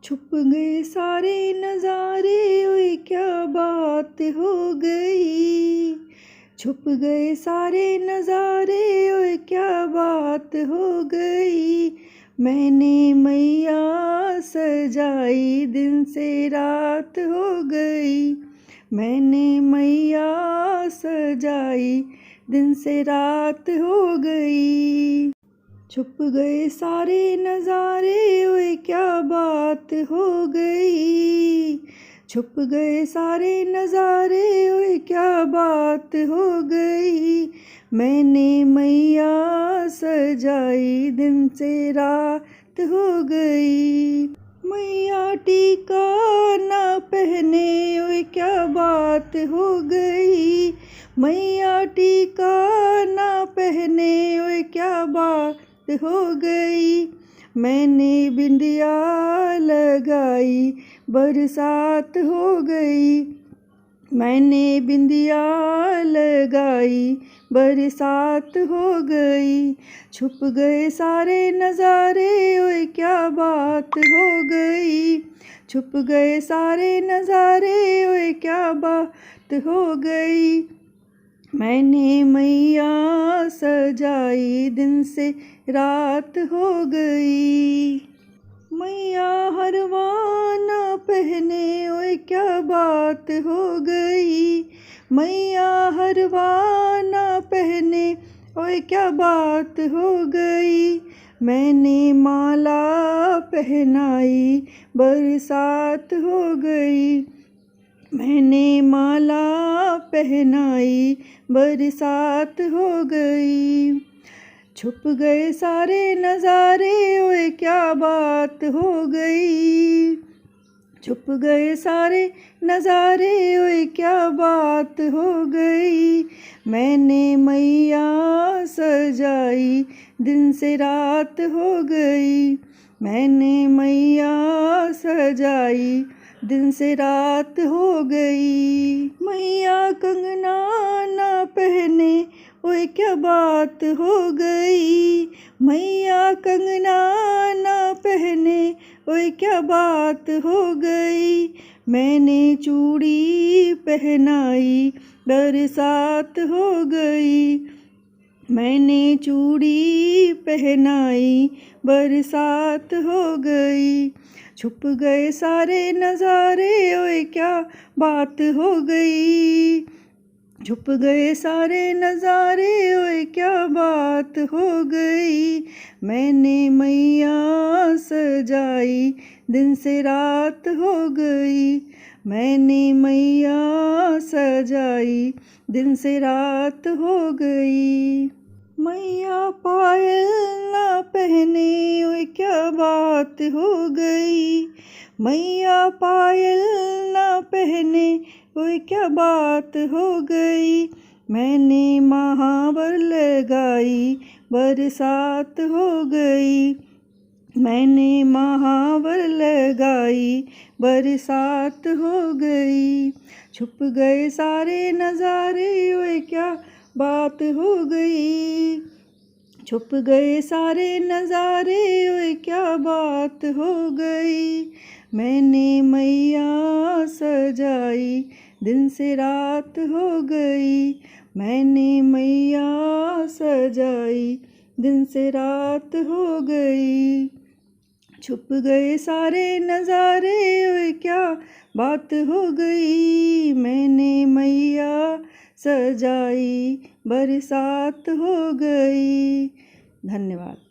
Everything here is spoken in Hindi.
छुप गए सारे नज़ारे, ओए क्या बात हो गई। छुप गए सारे नज़ारे, ओए क्या बात हो गई। मैंने मैया सजाई, दिन से रात हो गई। मैंने मैया सजाई, दिन से रात हो गई। छुप गए सारे नज़ारे, ओए क्या बात हो गई। छुप गए सारे नज़ारे, ओए क्या बात हो गई। मैंने मैया सजाई, दिन से रात हो गई। मैया टीका ना पहने, ओए क्या बात हो गई। मैया टीका ना पहने, ओए क्या बात हो गई। मैंने बिंदिया लगाई, बरसात हो गई। मैंने बिंदिया लगाई, बरसात हो गई। छुप गए सारे नज़ारे, ओए क्या बात हो गई। छुप गए सारे नज़ारे, ओए क्या बात हो गई। मैंने मैया सजाई, दिन से रात हो गई। मैया हरवाना पहने, ओए क्या बात हो गई। मैया हरवाना पहने, ओए क्या बात हो गई। मैंने माला पहनाई, बरसात हो गई। मैंने माला पहनाई, बरसात हो गई। छुप गए सारे नज़ारे, ओए क्या बात हो गई। छुप गए सारे नज़ारे, ओए क्या बात हो गई। मैंने मैया सजाई, दिन से रात हो गई। मैंने मैया सजाई, दिन से रात हो गई। मैया कंगना ना पहने, ओए क्या बात हो गई। मैया कंगना ना पहने, ओए क्या बात हो गई। मैंने चूड़ी पहनाई, बरसात हो गई। मैंने चूड़ी पहनाई, बरसात हो गई। छुप गए सारे नज़ारे, ओए क्या बात हो गई। छुप गए सारे नज़ारे, ओए क्या बात हो गई। मैंने मैया सजाई, दिन से रात हो गई। मैंने मैया सजाई, दिन से रात हो गई। मैया पायल ना पहने, ओए क्या बात हो गई। मैया पायल ना पहने, ओए क्या बात हो गई। मैंने महावर लगाई, बरसात हो गई। मैंने महावर लगाई, बरसात हो गई। छुप गए सारे नज़ारे, ओए क्या बात हो गई। छुप गए सारे नज़ारे, ओए क्या बात हो गई। मैंने मैया सजाई, दिन से रात हो गई। मैंने मैया सजाई, दिन से रात हो गई। छुप गए सारे नज़ारे, ओए क्या बात हो गई। मैंने मैया सजाई, बरसात हो गई। धन्यवाद।